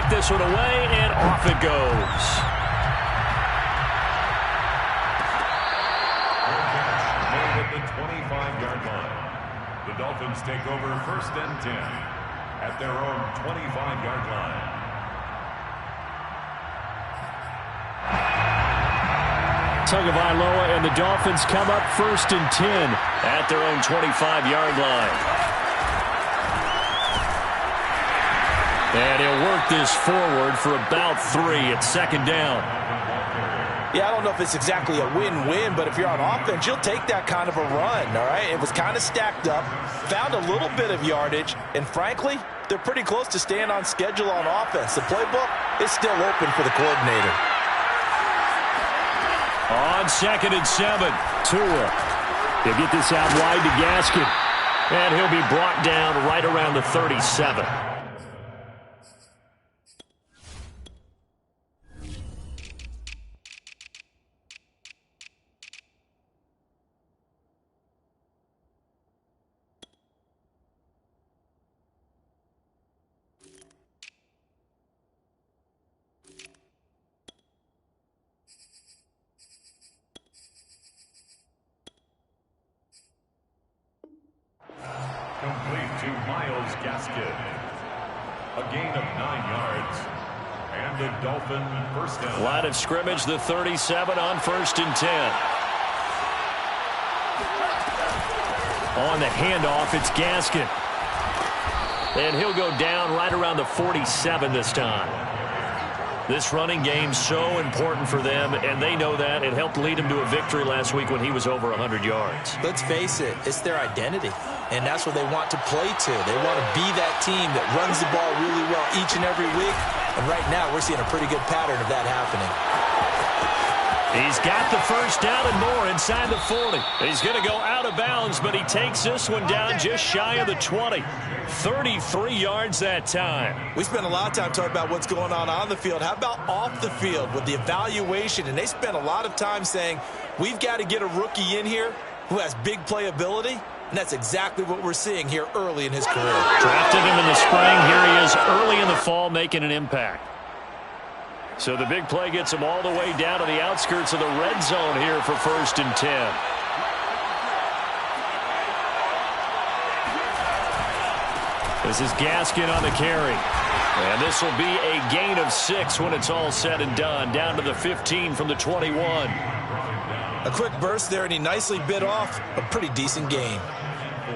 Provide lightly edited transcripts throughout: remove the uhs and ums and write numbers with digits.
knock this one away, and off it goes. Made at the 25-yard line. The Dolphins take over 1st and 10 at their own 25-yard line. Tagovailoa and the Dolphins come up 1st and 10 at their own 25-yard line. And he'll work this forward for about 3 at 2nd down. Yeah, I don't know if it's exactly a win-win, but if you're on offense, you'll take that kind of a run, all right? It was kind of stacked up, found a little bit of yardage, and frankly, they're pretty close to staying on schedule on offense. The playbook is still open for the coordinator. On 2nd and 7, Tua. He'll get this out wide to Gaskin, and he'll be brought down right around the 37. Complete to Myles Gaskin. A gain of 9 yards. And the Dolphin 1st down. Line of scrimmage, the 37 on 1st and 10. On the handoff, it's Gaskin. And he'll go down right around the 47 this time. This running game's so important for them, and they know that. It helped lead them to a victory last week when he was over 100 yards. Let's face it, it's their identity, and that's what they want to play to. They want to be that team that runs the ball really well each and every week, and right now we're seeing a pretty good pattern of that happening. He's got the 1st down and more inside the 40. He's going to go out of bounds, but he takes this one down just shy of the 20. 33 yards that time. We spent a lot of time talking about what's going on the field. How about off the field with the evaluation? And they spent a lot of time saying, we've got to get a rookie in here who has big playability. And that's exactly what we're seeing here early in his career. Drafted him in the spring. Here he is early in the fall making an impact. So the big play gets him all the way down to the outskirts of the red zone here for 1st and 10. This is Gaskin on the carry. And this will be a gain of 6 when it's all said and done. Down to the 15 from the 21. A quick burst there, and he nicely bit off a pretty decent gain. 4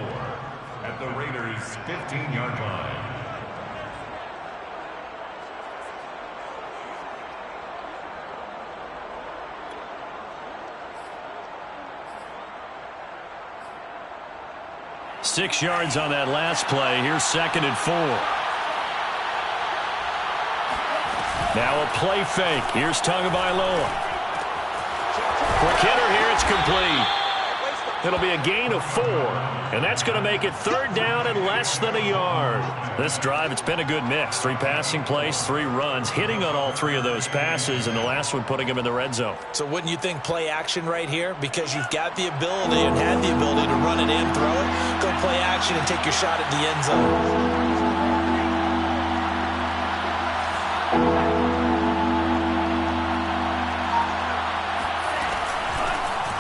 at the Raiders' 15-yard line. Six yards on that last play. Here's 2nd and 4. Now a play fake. Here's Tagovailoa. Quick hitter here. It's complete. It'll be a gain of 4. And that's going to make it 3rd down and less than a yard. This drive, it's been a good mix. 3 passing plays, 3 runs, hitting on all 3 of those passes, and the last one putting him in the red zone. So wouldn't you think play action right here? Because you've got the ability and had the ability to run it in, throw it, go play action and take your shot at the end zone.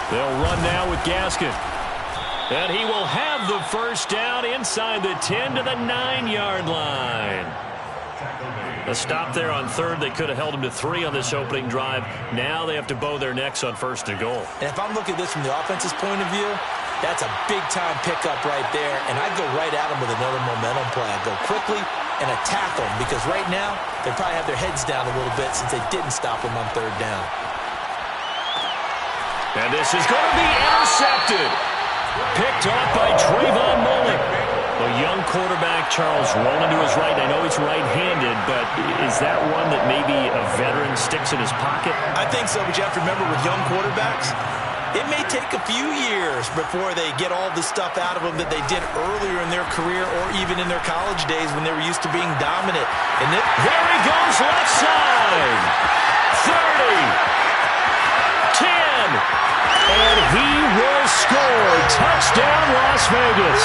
They'll run now with Gaskin. And he will have the 1st down inside the 10 to the 9-yard line. A stop there on 3rd. They could have held him to 3 on this opening drive. Now they have to bow their necks on 1st and goal. And if I'm looking at this from the offense's point of view, that's a big-time pickup right there. And I'd go right at him with another momentum play. I'd go quickly and attack them because right now they probably have their heads down a little bit since they didn't stop him on 3rd down. And this is going to be intercepted. Picked off by Trayvon Mullen. A young quarterback, Charles, rolling to his right. I know he's right-handed, but is that one that maybe a veteran sticks in his pocket? I think so, but you have to remember with young quarterbacks, it may take a few years before they get all the stuff out of them that they did earlier in their career or even in their college days when they were used to being dominant. And there he goes left side. 30. 10. And he will score. Touchdown, Las Vegas.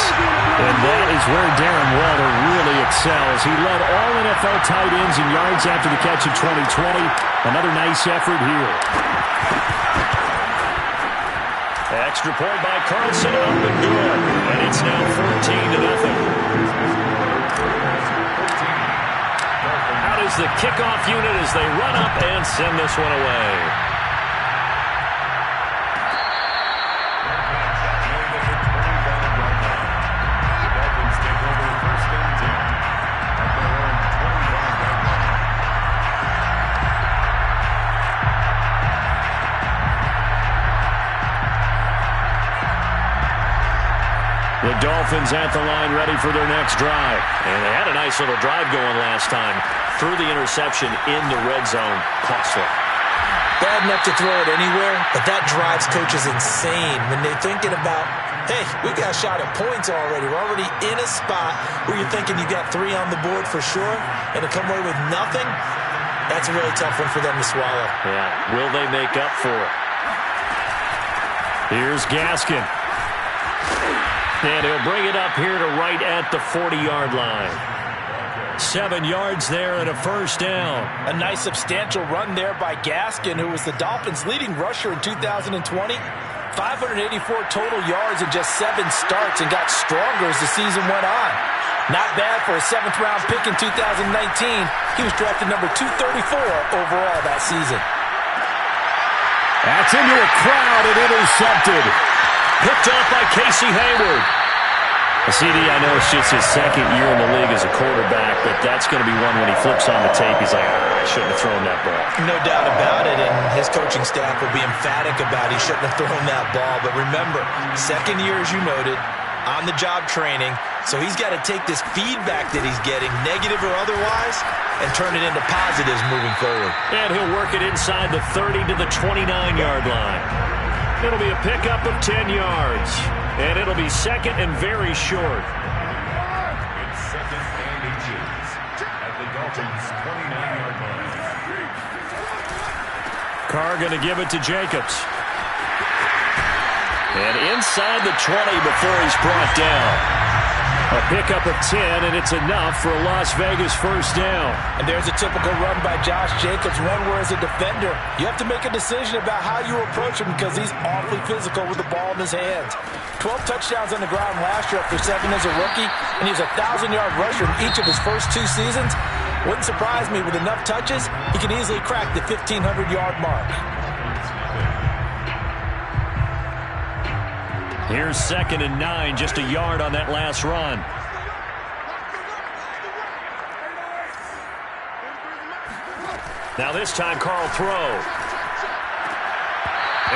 And that is where Darren Waller really excels. He led all NFL tight ends in yards after the catch in 2020. Another nice effort here. Extra point by Carlson, up and good. And it's now 14-0. Out is the kickoff unit as they run up and send this one away. The Dolphins at the line ready for their next drive. And they had a nice little drive going last time. Threw the interception in the red zone. Costly. Bad enough to throw it anywhere, but that drives coaches insane when they're thinking about, hey, we got a shot at points already. We're already in a spot where you're thinking you got 3 on the board for sure, and to come away with nothing, that's a really tough one for them to swallow. Yeah, will they make up for it? Here's Gaskin. And he'll bring it up here to right at the 40-yard line. 7 yards there and a first down. A nice substantial run there by Gaskin, who was the Dolphins' leading rusher in 2020. 584 total yards in just 7 starts and got stronger as the season went on. Not bad for a 7th-round pick in 2019. He was drafted number 234 overall that season. That's into a crowd and intercepted. Picked off by Casey Hayward. CD, I know it's just his 2nd year in the league as a quarterback, but that's going to be one when he flips on the tape, he's like, I shouldn't have thrown that ball. No doubt about it, and his coaching staff will be emphatic about he shouldn't have thrown that ball. But remember, 2nd year, as you noted, on-the-job training, so he's got to take this feedback that he's getting, negative or otherwise, and turn it into positives moving forward. And he'll work it inside the 30 to the 29-yard line. It'll be a pickup of 10 yards. And it'll be 2nd and very short. It's 2nd and 18 at the Dolphins' 29-yard line. Carr going to give it to Jacobs. And inside the 20 before he's brought down. A pickup of 10, and it's enough for a Las Vegas first down. And there's a typical run by Josh Jacobs, one where as a defender, you have to make a decision about how you approach him because he's awfully physical with the ball in his hands. 12 touchdowns on the ground last year after 7 as a rookie, and he's a 1,000-yard rusher in each of his first 2 seasons. Wouldn't surprise me with enough touches, he can easily crack the 1,500-yard mark. Here's 2nd and 9, just a yard on that last run. Now this time, Carl throw.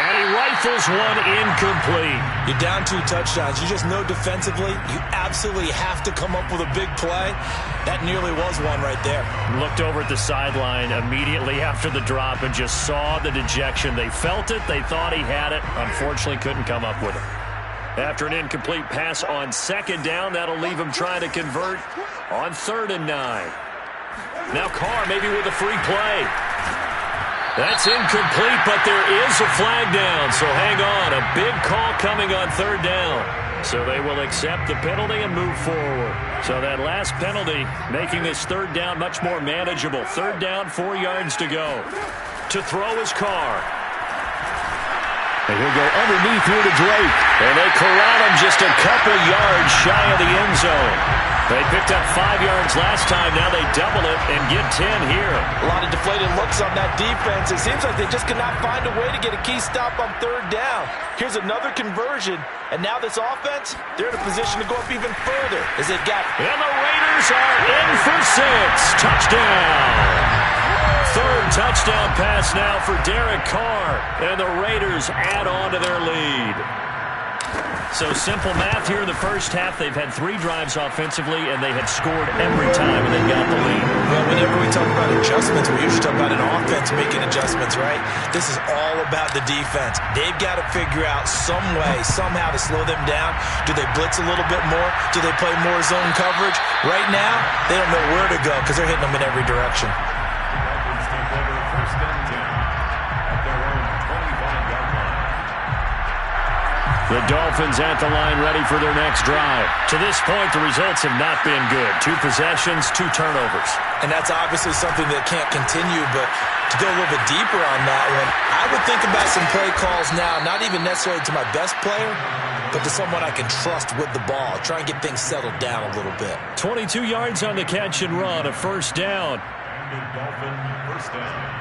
And he rifles one incomplete. You're down 2 touchdowns. You just know defensively you absolutely have to come up with a big play. That nearly was one right there. Looked over at the sideline immediately after the drop and just saw the dejection. They felt it. They thought he had it. Unfortunately, couldn't come up with it. After an incomplete pass on 2nd down, that'll leave him trying to convert on 3rd and 9. Now Carr maybe with a free play. That's incomplete, but there is a flag down, so hang on. A big call coming on 3rd down. So they will accept the penalty and move forward. So that last penalty making this 3rd down much more manageable. 3rd down, 4 yards to go. To throw is Carr. And he'll go underneath here to Drake. And they corral him just a couple yards shy of the end zone. They picked up 5 yards last time. Now they double it and get 10 here. A lot of deflated looks on that defense. It seems like they just cannot find a way to get a key stop on 3rd down. Here's another conversion. And now this offense, they're in a position to go up even further as they've got. And the Raiders are in for 6. Touchdown. 3rd touchdown pass now for Derek Carr. And the Raiders add on to their lead. So simple math here in the first half. They've had 3 drives offensively, and they had scored every time, and they got the lead. Well, whenever we talk about adjustments, we usually talk about an offense making adjustments, right? This is all about the defense. They've got to figure out some way, somehow to slow them down. Do they blitz a little bit more? Do they play more zone coverage? Right now, they don't know where to go because they're hitting them in every direction. Dolphins take over 1st and 10 at their own 25-yard line. The Dolphins at the line ready for their next drive. To this point, the results have not been good. 2 possessions, 2 turnovers. And that's obviously something that can't continue, but to go a little bit deeper on that one, I would think about some play calls now, not even necessarily to my best player, but to someone I can trust with the ball. Try and get things settled down a little bit. 22 yards on the catch and run, a first down. Dolphin first down.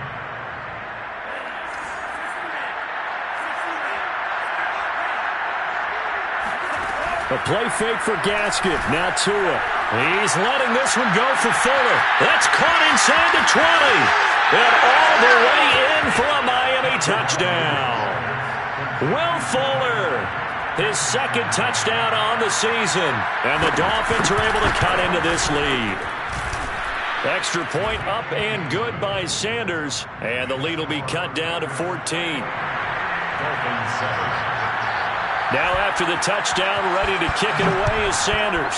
A play fake for Gaskin. Now Tua. He's letting this one go for Fuller. That's caught inside the 20. And all the way in for a Miami touchdown. Will Fuller, his second touchdown on the season. And the Dolphins are able to cut into this lead. Extra point up and good by Sanders. And the lead will be cut down to 14. Dolphins 7. Now after the touchdown, ready to kick it away is Sanders.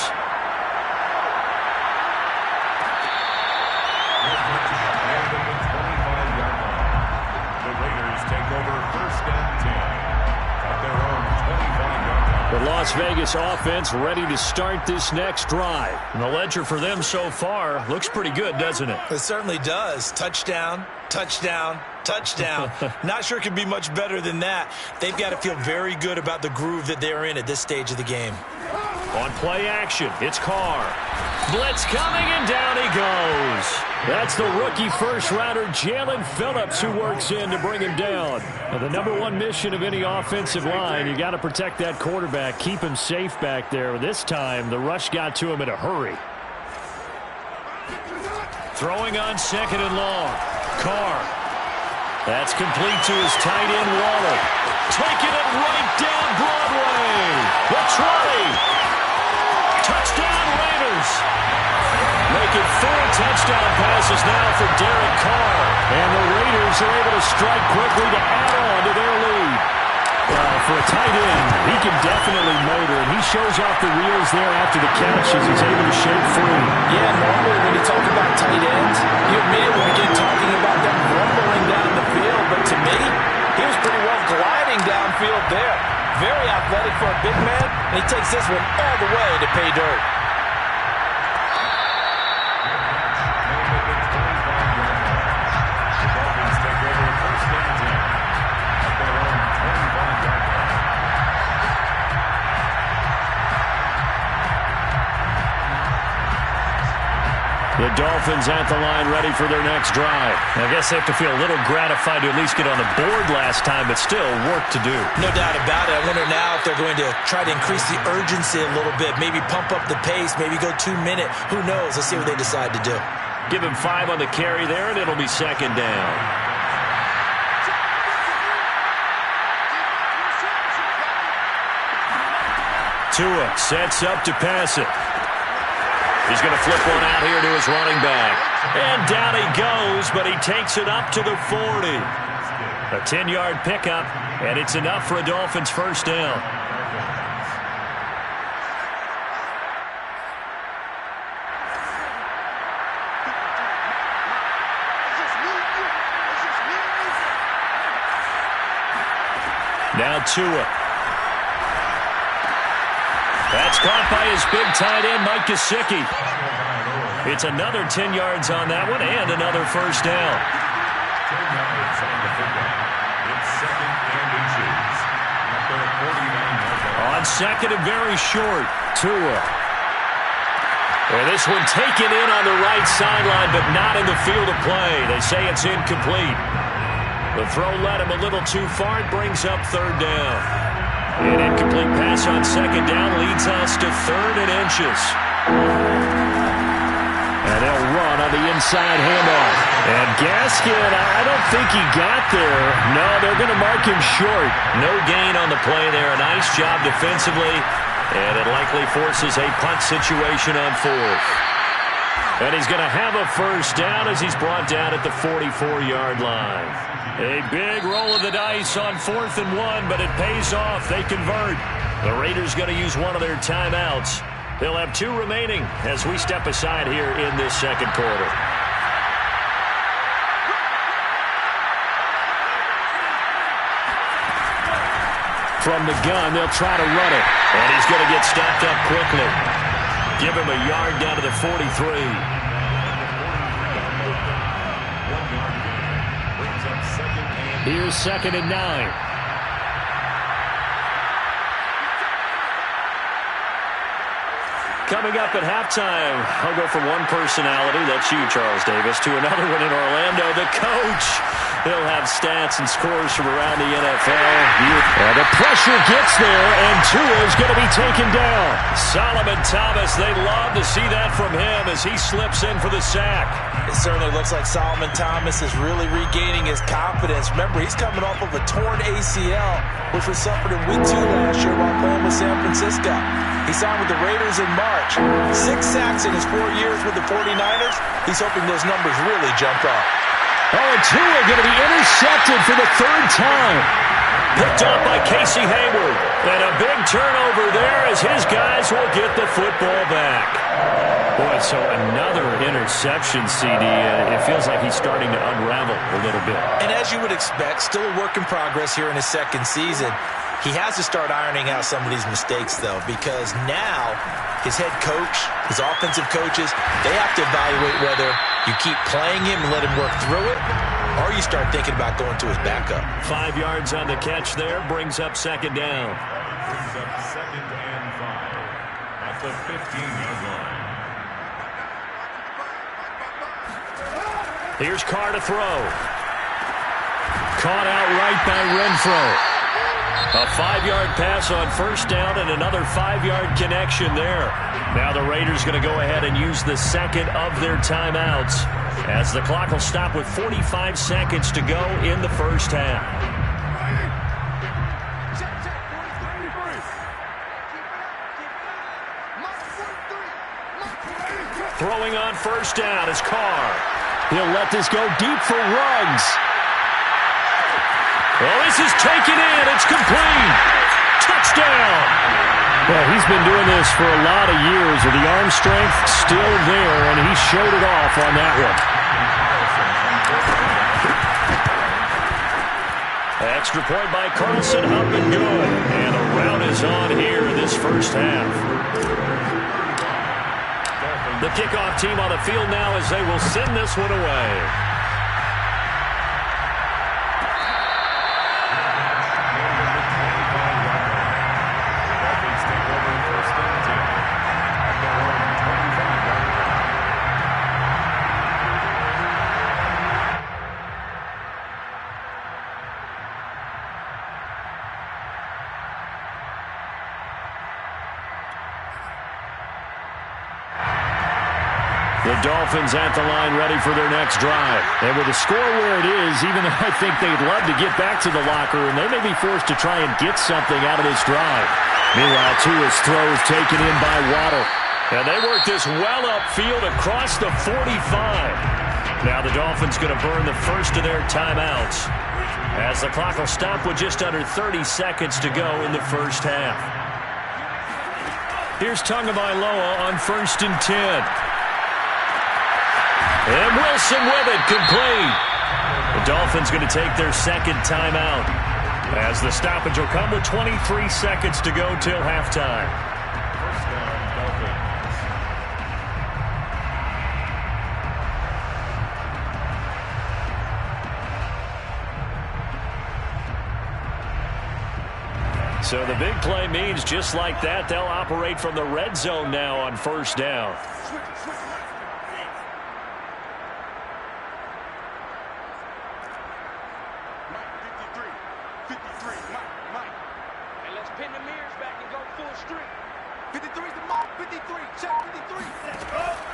The Raiders take over first and 10 at their own 25-yard line. The Las Vegas offense ready to start this next drive. And the ledger for them so far looks pretty good, doesn't it? It certainly does. Touchdown, touchdown, touchdown. Not sure it could be much better than that. They've got to feel very good about the groove that they're in at this stage of the game. On play action, it's Carr. Blitz coming, and down he goes. That's the rookie first-rounder, Jalen Phillips, who works in to bring him down. Now, the #1 mission of any offensive line, you got to protect that quarterback, keep him safe back there. This time, the rush got to him in a hurry. Throwing on 2nd and long. Carr. That's complete to his tight end, Waller. Taking it right down Broadway. The try. Touchdown, Raiders. Making 4 touchdown passes now for Derek Carr. And the Raiders are able to strike quickly to add on to their lead. For a tight end, he can definitely motor, and he shows off the wheels there after the catch as he's able to shake free. Yeah, normally when you talk about tight ends, you immediately begin talking about them rumbling down the field. But to me, he was pretty well gliding downfield there. Very athletic for a big man, and he takes this one all the way to pay dirt. The Dolphins at the line ready for their next drive. I guess they have to feel a little gratified to at least get on the board last time, but still work to do. No doubt about it. I wonder now if they're going to try to increase the urgency a little bit, maybe pump up the pace, maybe go 2 minute. Who knows? Let's see what they decide to do. Give him 5 on the carry there, and it'll be 2nd down. Tua sets up to pass it. He's going to flip one out here to his running back. And down he goes, but he takes it up to the 40. A 10-yard pickup, and it's enough for a Dolphins first down. Now Tua. That's caught by his big tight end, Mike Gesicki. It's another 10 yards on that one and another first down. On 2nd and very short, Tua. And this one taken in on the right sideline, but not in the field of play. They say it's incomplete. The throw led him a little too far. It brings up 3rd down. An incomplete pass on 2nd down leads us to 3rd and inches. And they'll run on the inside handoff. And Gaskin, I don't think he got there. No, they're going to mark him short. No gain on the play there. A nice job defensively. And it likely forces a punt situation on 4th. And he's going to have a first down as he's brought down at the 44-yard line. A big roll of the dice on 4th and 1, but it pays off. They convert. The Raiders going to use one of their timeouts. They'll have 2 remaining as we step aside here in this 2nd quarter. From the gun, they'll try to run it. And he's going to get stopped up quickly. Give him a yard down to the 43. Here's 2nd and 9. Coming up at halftime, I'll go from one personality, that's you, Charles Davis, to another one in Orlando, the coach. He'll have stats and scores from around the NFL. Well, the pressure gets there, and Tua's going to be taken down. Solomon Thomas, they love to see that from him as he slips in for the sack. It certainly looks like Solomon Thomas is really regaining his confidence. Remember, he's coming off of a torn ACL, which was suffered in Week 2 last year while playing with San Francisco. He signed with the Raiders in March. 6 sacks in his 4 years with the 49ers. He's hoping those numbers really jump up. Oh, and Tua going to be intercepted for the 3rd time. Picked up by Casey Hayward. And a big turnover there as his guys will get the football back. Boy, so another interception, CD. It feels like he's starting to unravel a little bit. And as you would expect, still a work in progress here in his 2nd season. He has to start ironing out some of these mistakes, though, because now his head coach, his offensive coaches, they have to evaluate whether you keep playing him and let him work through it, or you start thinking about going to his backup. 5 yards on the catch there, brings up 2nd down. Brings up 2nd and 5 at the 15-yard line. Here's Carr to throw. Caught outright by Renfro. A 5-yard pass on 1st down and another 5-yard connection there. Now the Raiders going to go ahead and use the 2nd of their timeouts as the clock will stop with 45 seconds to go in the 1st half. Throwing on 1st down is Carr. He'll let this go deep for Ruggs. Well, this is taken in. It's complete. Touchdown. Well, he's been doing this for a lot of years with the arm strength still there, and he showed it off on that one. Extra point by Carlson, up and good. And a rout is on here in this 1st half. The kickoff team on the field now as they will send this one away. The Dolphins at the line ready for their next drive. And with the score where it is, even though I think they'd love to get back to the locker room, they may be forced to try and get something out of this drive. Meanwhile, Tua's throws taken in by Waddle. And they work this well upfield across the 45. Now the Dolphins going to burn the 1st of their timeouts as the clock will stop with just under 30 seconds to go in the 1st half. Here's Tagovailoa on 1st and 10. And Wilson with it, complete. The Dolphins going to take their 2nd timeout as the stoppage will come with 23 seconds to go till halftime. First down, Dolphins. So the big play means just like that, they'll operate from the red zone now on 1st down.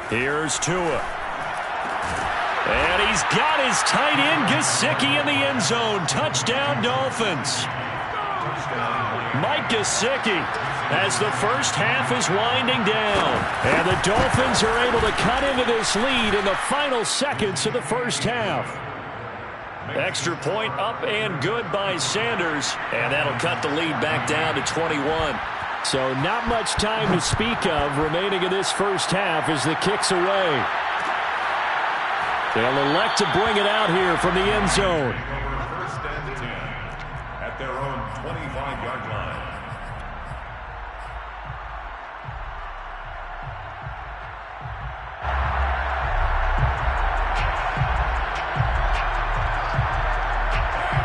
Here's Tua. And he's got his tight end, Gesicki, in the end zone. Touchdown, Dolphins. Mike Gesicki as the 1st half is winding down. And the Dolphins are able to cut into this lead in the final seconds of the 1st half. Extra point up and good by Sanders. And that'll cut the lead back down to 21. So not much time to speak of remaining in this 1st half as the kick's away. They'll elect to bring it out here from the end zone. 1st and 10 at at their own 25-yard line.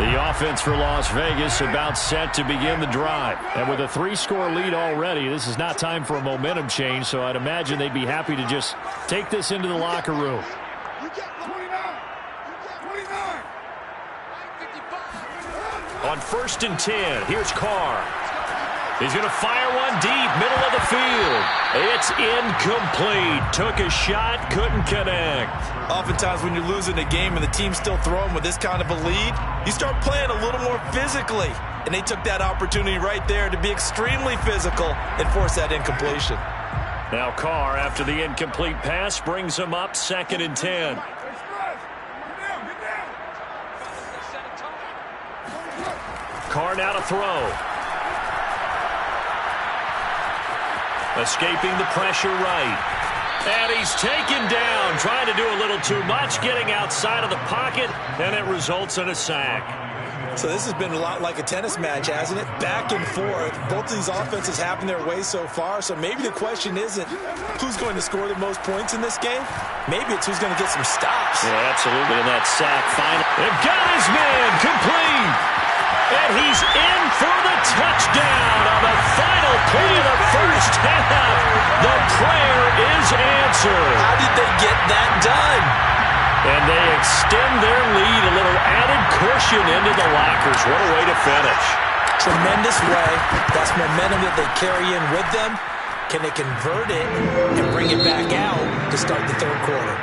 The offense for Las Vegas about set to begin the drive. And with a 3-score lead already, this is not time for a momentum change, so I'd imagine they'd be happy to just take this into the locker room. On 1st and 10, here's Carr. He's going to fire one deep, middle of the field. It's incomplete. Took a shot, couldn't connect. Oftentimes when you're losing a game and the team's still throwing with this kind of a lead, you start playing a little more physically. And they took that opportunity right there to be extremely physical and force that incompletion. Now Carr, after the incomplete pass, brings him up 2nd and 10. Carr now to throw. Escaping the pressure right. And he's taken down, trying to do a little too much, getting outside of the pocket, and it results in a sack. So this has been a lot like a tennis match, hasn't it? Back and forth. Both of these offenses happen their way so far, so maybe the question isn't who's going to score the most points in this game. Maybe it's who's going to get some stops. Yeah, absolutely, and that sack final. They've got his man complete. And he's in for the touchdown on the final play of the first half. The prayer is answered. How did they get that done? And they extend their lead, a little added cushion into the lockers. What a way to finish. Tremendous way. That's momentum that they carry in with them. Can they convert it and bring it back out to start the third quarter?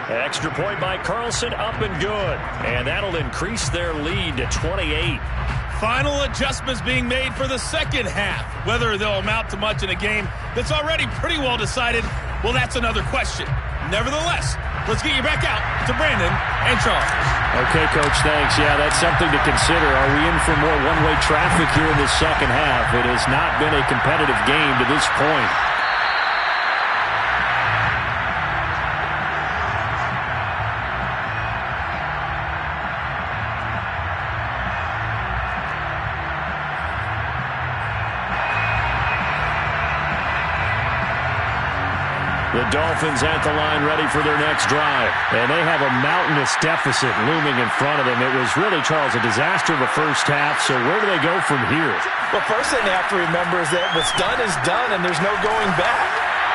Extra point by Carlson, up and good. And that'll increase their lead to 28. Final adjustments being made for the second half. Whether they'll amount to much in a game that's already pretty well decided, well, that's another question. Nevertheless, let's get you back out to Brandon and Charles. Okay, Coach, thanks. Yeah, that's something to consider. Are we in for more one-way traffic here in the second half? It has not been a competitive game to this point. The Dolphins at the line ready for their next drive. And they have a mountainous deficit looming in front of them. It was really, Charles, a disaster of a first half. So where do they go from here? Well, first thing they have to remember is that what's done is done and there's no going back.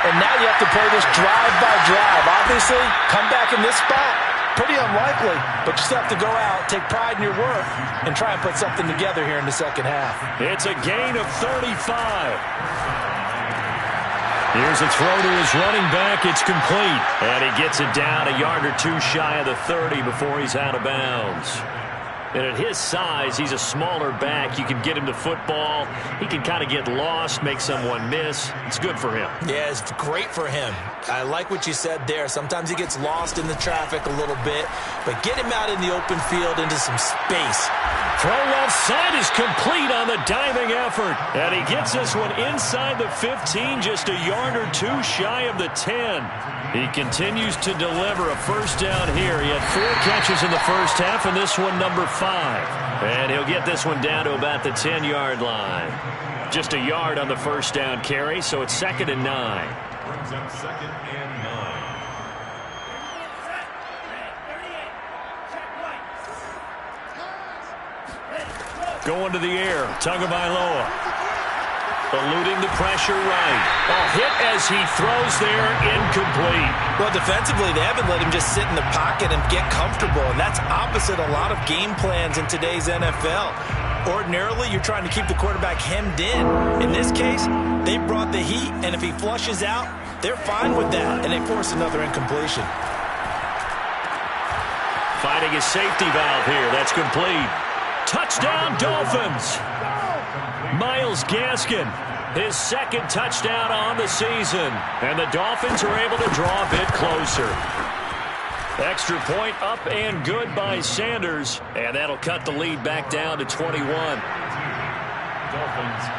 And now you have to play this drive by drive. Obviously, come back in this spot, pretty unlikely. But you still have to go out, take pride in your work, and try and put something together here in the second half. It's a gain of 35. Here's a throw to his running back. It's complete. And he gets it down a yard or two shy of the 30 before he's out of bounds. And at his size, he's a smaller back. You can get him to football. He can kind of get lost, make someone miss. It's good for him. Yeah, it's great for him. I like what you said there. Sometimes he gets lost in the traffic a little bit, but get him out in the open field into some space. Throw left side is complete on the diving effort. And he gets this one inside the 15, just a yard or two shy of the 10. He continues to deliver a first down here. He had 4 catches in the first half, and this one number 5. And he'll get this one down to about the 10-yard line. Just a yard on the first down carry, so it's 2nd and 9. Brings up 2nd and 9. Going to the air, Tagovailoa. Eluding the pressure right. A hit as he throws there, incomplete. Well, defensively, they haven't let him just sit in the pocket and get comfortable, and that's opposite a lot of game plans in today's NFL. Ordinarily, you're trying to keep the quarterback hemmed in. In this case, they brought the heat, and if he flushes out, they're fine with that, and they force another incompletion. Finding his safety valve here. That's complete. Touchdown, Dolphins. Myles Gaskin, his 2nd touchdown on the season. And the Dolphins are able to draw a bit closer. Extra point up and good by Sanders. And that'll cut the lead back down to 21. Dolphins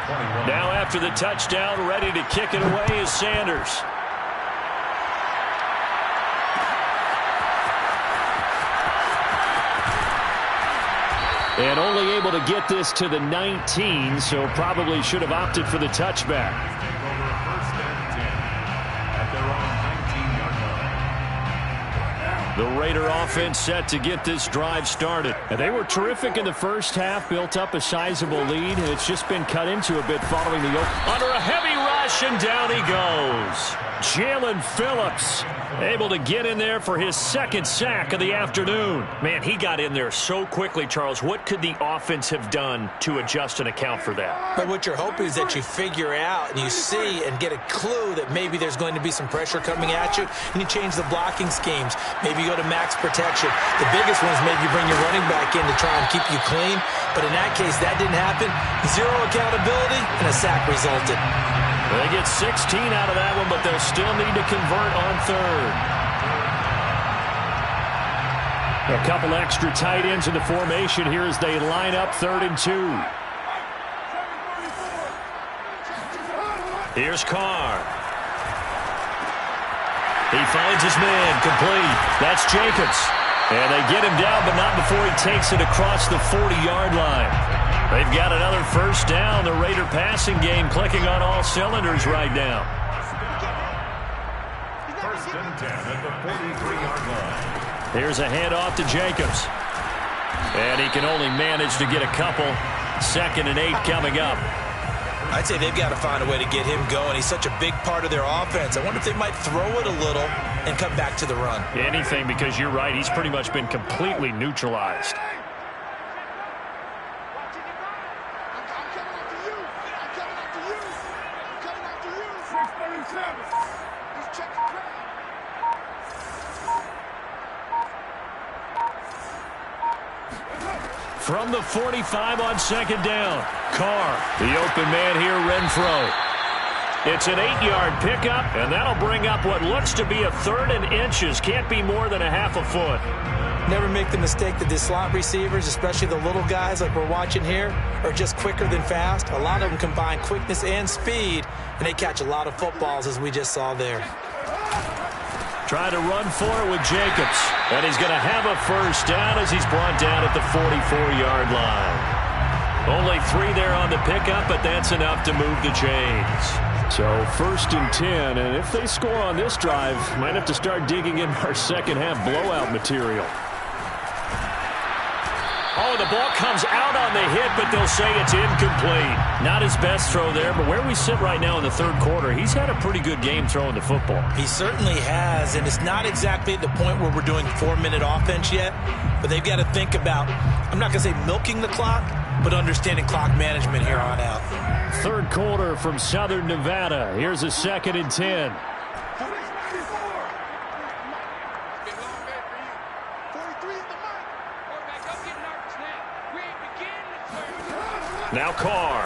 21. Now after the touchdown, ready to kick it away is Sanders. And only able to get this to the 19, so probably should have opted for the touchback. First and 10 at their own 19-yard line. The Raider offense set to get this drive started. And they were terrific in the first half, built up a sizable lead, and it's just been cut into a bit following the under a heavy rush, and down he goes. Jaelan Phillips able to get in there for his second sack of the afternoon. Man, he got in there so quickly, Charles. What could the offense have done to adjust and account for that? But what you're hoping is that you figure out and you see and get a clue that maybe there's going to be some pressure coming at you, and you change the blocking schemes. Maybe you go to max protection. The biggest one is maybe you bring your running back in to try and keep you clean. But in that case, that didn't happen. Zero accountability, and a sack resulted. They get 16 out of that one, but they'll still need to convert on third. A couple extra tight ends in the formation here as they line up 3rd and 2. Here's Carr. He finds his man, complete. That's Jacobs. And they get him down, but not before he takes it across the 40-yard line. They've got another first down. The Raider passing game clicking on all cylinders right now. First and 10 at the 43-yard line. Here's a handoff to Jacobs. And he can only manage to get a couple. 2nd and 8 coming up. I'd say they've got to find a way to get him going. He's such a big part of their offense. I wonder if they might throw it a little and come back to the run. Anything, because you're right. He's pretty much been completely neutralized. From the 45 on 2nd down. Carr, the open man here, Renfro. It's an 8-yard pickup, and that'll bring up what looks to be a 3rd and inches. Can't be more than a half a foot. Never make the mistake that the slot receivers, especially the little guys like we're watching here, are just quicker than fast. A lot of them combine quickness and speed, and they catch a lot of footballs, as we just saw there. Trying to run for it with Jacobs. And he's going to have a first down as he's brought down at the 44-yard line. Only 3 there on the pickup, but that's enough to move the chains. So 1st and 10, and if they score on this drive, might have to start digging in our second half blowout material. Oh, the ball comes out on the hit, but they'll say it's incomplete. Not his best throw there, but where we sit right now in the 3rd quarter, he's had a pretty good game throwing the football. He certainly has, and it's not exactly at the point where we're doing 4-minute offense yet, but they've got to think about, I'm not going to say milking the clock, but understanding clock management here on out. 3rd quarter from Southern Nevada. Here's a 2nd and 10. Now Carr.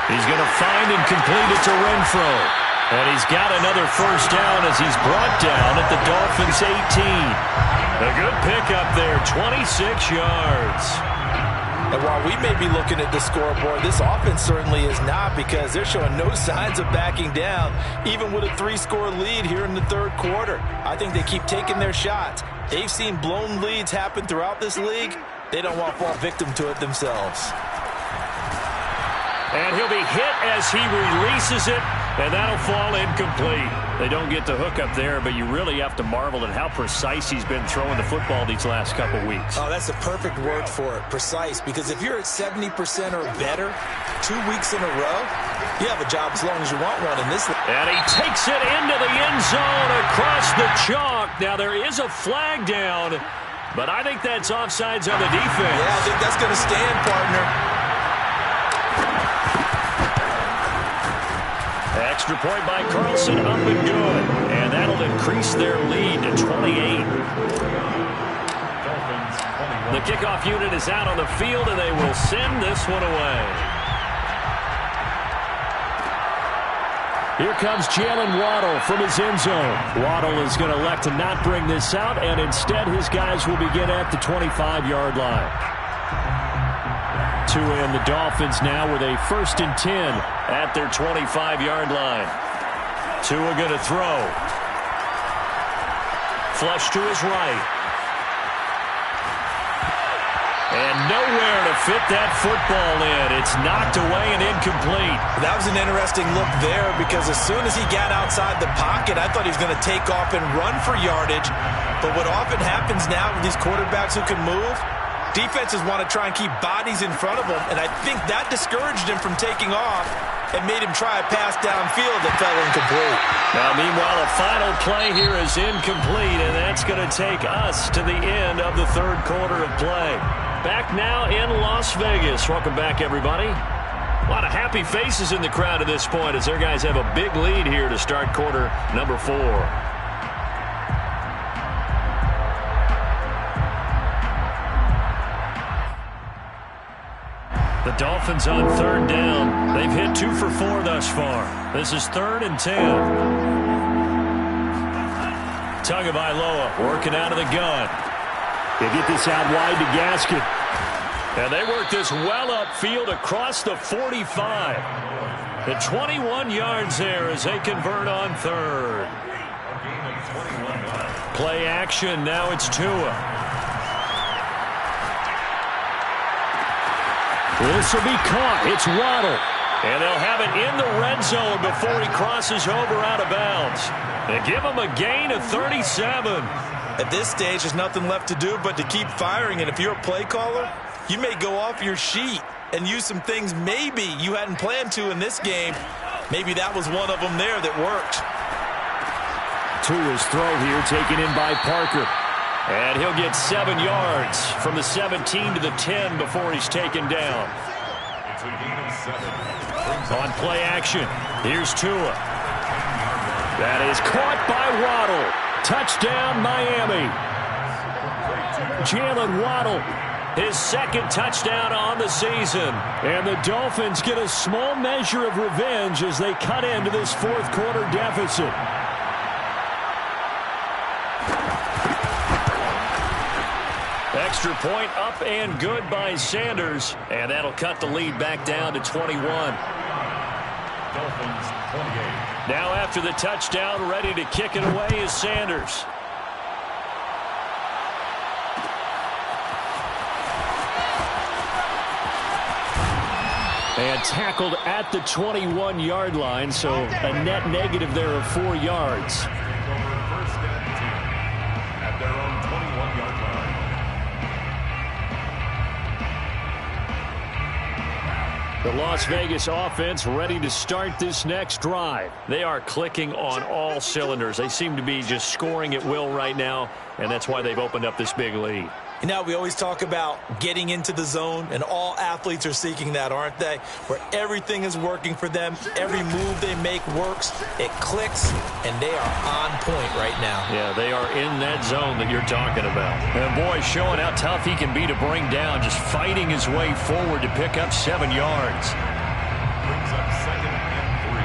He's going to find and complete it to Renfro. And he's got another first down as he's brought down at the Dolphins' 18. A good pickup there, 26 yards. And while we may be looking at the scoreboard, this offense certainly is not, because they're showing no signs of backing down, even with a 3-score lead here in the 3rd quarter. I think they keep taking their shots. They've seen blown leads happen throughout this league. They don't want to fall victim to it themselves. And he'll be hit as he releases it, and that'll fall incomplete. They don't get the hook up there, but you really have to marvel at how precise he's been throwing the football these last couple weeks. Oh, that's the perfect word for it, precise, because if you're at 70% or better 2 weeks in a row, you have a job as long as you want one in this league. And he takes it into the end zone across the chalk. Now, there is a flag down, but I think that's offsides on the defense. Yeah, I think that's going to stand, partner. Extra point by Carlson, up and good. And that'll increase their lead to 28. The kickoff unit is out on the field, and they will send this one away. Here comes Jalen Waddle from his end zone. Waddle is going to elect to not bring this out, and instead his guys will begin at the 25-yard line. Tua and the Dolphins now with a 1st and 10 at their 25-yard line. Tua going to throw. Flush to his right. And nowhere to fit that football in. It's knocked away and incomplete. That was an interesting look there because as soon as he got outside the pocket, I thought he was going to take off and run for yardage. But what often happens now with these quarterbacks who can move, defenses want to try and keep bodies in front of them, and I think that discouraged him from taking off and made him try a pass downfield that fell incomplete. Now, meanwhile, a final play here is incomplete, and that's going to take us to the end of the third quarter of play. Back now in Las Vegas. Welcome back, everybody. A lot of happy faces in the crowd at this point as their guys have a big lead here to start quarter number 4. The Dolphins on third down. They've hit 2 for 4 thus far. This is 3rd and 10. Tagovailoa working out of the gun. They get this out wide to Gaskin. And they work this well upfield across the 45. The 21 yards there as they convert on third. Play action. Now it's Tua. This will be caught. It's Waddle. And they'll have it in the red zone before he crosses over out of bounds. They give him a gain of 37. At this stage, there's nothing left to do but to keep firing. And if you're a play caller, you may go off your sheet and use some things maybe you hadn't planned to in this game. Maybe that was one of them there that worked. Tua's throw here taken in by Parker. And he'll get 7 yards from the 17 to the 10 before he's taken down. It's a gain of 7. On play action, here's Tua. That is caught by Waddle. Touchdown, Miami. Jalen Waddle, his 2nd touchdown on the season. And the Dolphins get a small measure of revenge as they cut into this 4th quarter deficit. Extra point up and good by Sanders. And that'll cut the lead back down to 21. Dolphins 28. Now after the touchdown, ready to kick it away is Sanders. And tackled at the 21-yard line, so a net negative there of 4 yards. First and 10 at their own 21-yard line. The Las Vegas offense ready to start this next drive. They are clicking on all cylinders. They seem to be just scoring at will right now, and that's why they've opened up this big lead. You know, we always talk about getting into the zone, and all athletes are seeking that, aren't they? Where everything is working for them, every move they make works, it clicks, and they are on point right now. Yeah, they are in that zone that you're talking about. And boy, showing how tough he can be to bring down, just fighting his way forward to pick up 7 yards. Brings up 2nd and 3.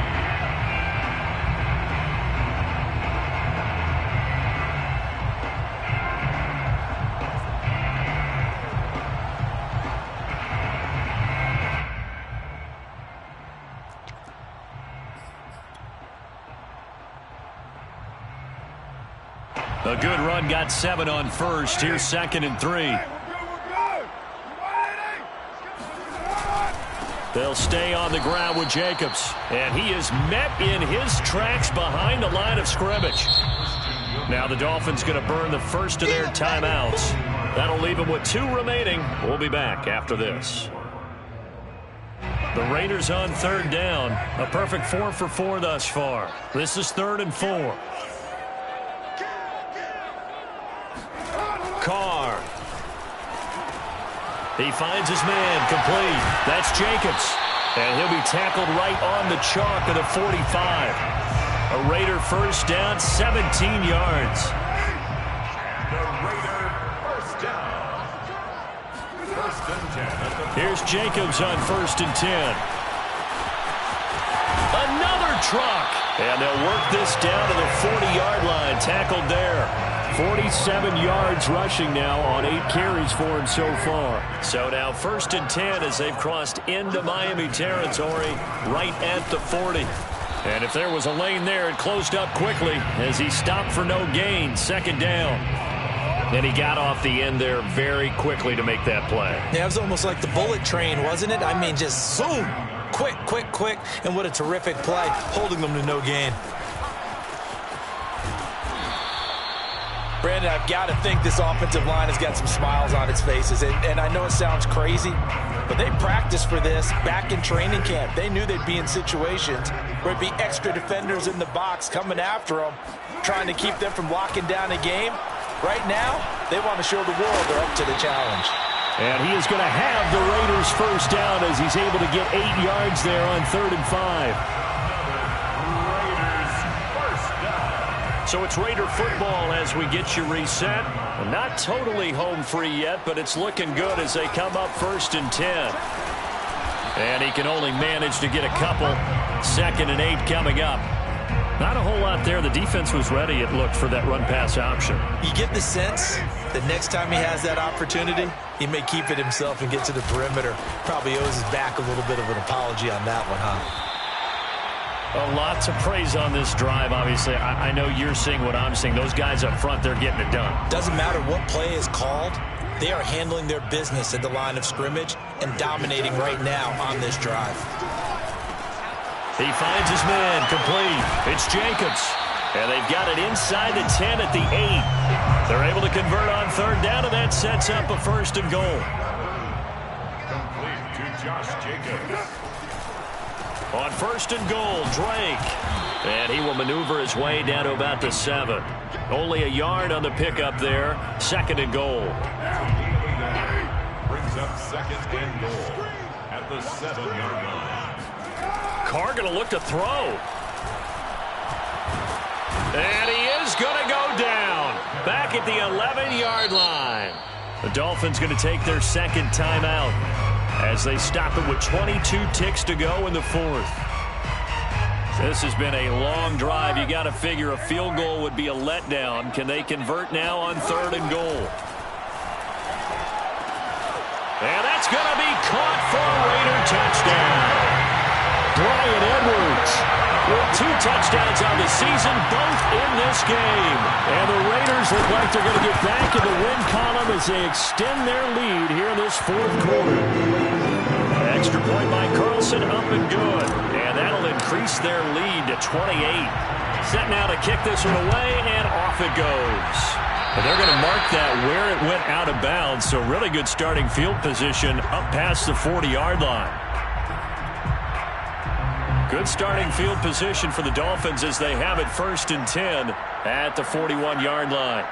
A good run, got 7 on first. Here's 2nd and 3. They'll stay on the ground with Jacobs. And he is met in his tracks behind the line of scrimmage. Now the Dolphins going to burn the first of their timeouts. That'll leave them with 2 remaining. We'll be back after this. The Raiders on third down. A perfect 4 for 4 thus far. This is 3rd and 4. Carr. He finds his man, complete. That's Jacobs. And he'll be tackled right on the chalk of the 45. A Raider first down, 17 yards. The Raider first down. 1st and 10. Here's Jacobs on 1st and 10. Another truck. And they'll work this down to the 40-yard line, tackled there. 47 yards rushing now on 8 carries for him so far. So now 1st and 10 as they've crossed into Miami territory right at the 40. And if there was a lane there, it closed up quickly as he stopped for no gain. 2nd down. And he got off the end there very quickly to make that play. Yeah, it was almost like the bullet train, wasn't it? I mean, just zoom. Quick, quick, quick. And what a terrific play, holding them to no gain. Brandon, I've got to think this offensive line has got some smiles on its faces. And I know it sounds crazy, but they practiced for this back in training camp. They knew they'd be in situations where it'd be extra defenders in the box coming after them, trying to keep them from locking down a game. Right now, they want to show the world they're up to the challenge. And he is going to have the Raiders first down as he's able to get 8 yards there on 3rd and 5. So it's Raider football as we get you reset. Not totally home free yet, but it's looking good as they come up 1st and 10. And he can only manage to get a couple. 2nd and 8 coming up. Not a whole lot there. The defense was ready, it looked, for that run-pass option. You get the sense that next time he has that opportunity, he may keep it himself and get to the perimeter. Probably owes his back a little bit of an apology on that one, huh? Well, lots of praise on this drive, obviously. I know you're seeing what I'm seeing. Those guys up front, they're getting it done. Doesn't matter what play is called. They are handling their business at the line of scrimmage and dominating right now on this drive. He finds his man, complete. It's Jacobs. And they've got it inside the 10 at the 8. They're able to convert on 3rd down, and that sets up a 1st and goal. Complete to Josh Jacobs. On 1st and goal, Drake. And he will maneuver his way down to about the 7. Only a yard on the pickup there. 2nd and goal. Brings up 2nd and goal at the 7-yard line. Carr going to look to throw. And he is going to go down. Back at the 11-yard line. The Dolphins going to take their 2nd timeout as they stop it with 22 ticks to go in the 4th. This has been a long drive. You got to figure a field goal would be a letdown. Can they convert now on 3rd and goal? And that's going to be caught for a Raider touchdown. Bryan Edwards with 2 touchdowns on the season, both in this game. And the Raiders look like they're going to get back in the win column as they extend their lead here in this 4th quarter. Extra point by Carlson, up and good. And that'll increase their lead to 28. Set now to kick this one away, and off it goes. But they're going to mark that where it went out of bounds, so really good starting field position up past the 40-yard line. Good starting field position for the Dolphins as they have it 1st and 10 at the 41-yard line.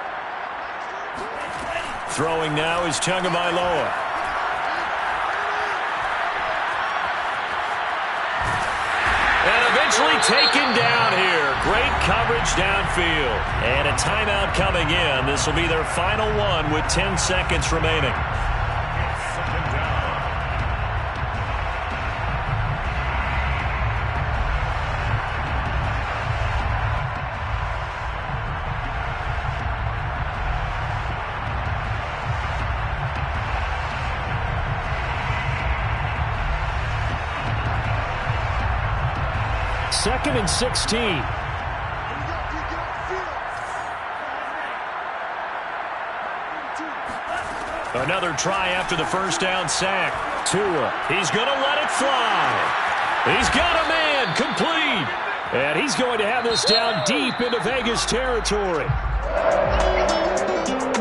Throwing now is Tagovailoa. And eventually taken down here. Great coverage downfield. And a timeout coming in. This will be their final one with 10 seconds remaining. Second and 16. Another try after the first down sack. Tua, he's going to let it fly. He's got a man, complete. And he's going to have this down deep into Vegas territory.